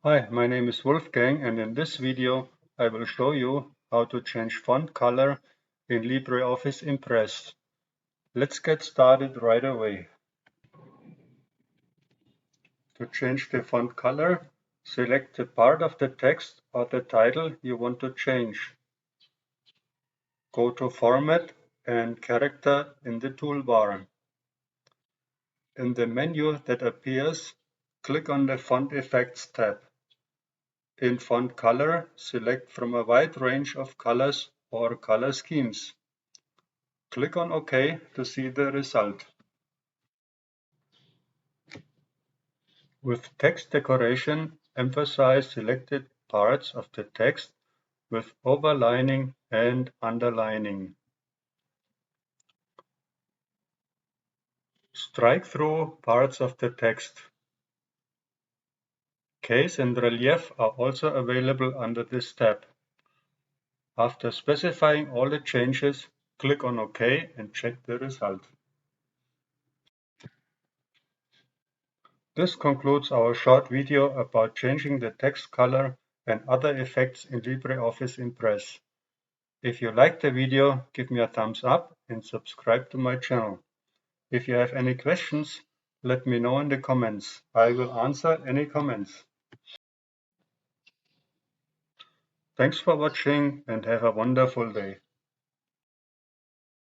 Hi, my name is Wolfgang, and in this video I will show you how to change font color in LibreOffice Impress. Let's get started right away. To change the font color, select the part of the text or the title you want to change. Go to Format and Character in the toolbar. In the menu that appears, click on the Font Effects tab. In Font Color, select from a wide range of colors or color schemes. Click on OK to see the result. With text decoration, emphasize selected parts of the text with overlining and underlining. Strike through parts of the text. Case and relief are also available under this tab. After specifying all the changes, click on OK and check the result. This concludes our short video about changing the text color and other effects in LibreOffice Impress. If you liked the video, give me a thumbs up and subscribe to my channel. If you have any questions, let me know in the comments. I will answer any comments. Thanks for watching and have a wonderful day.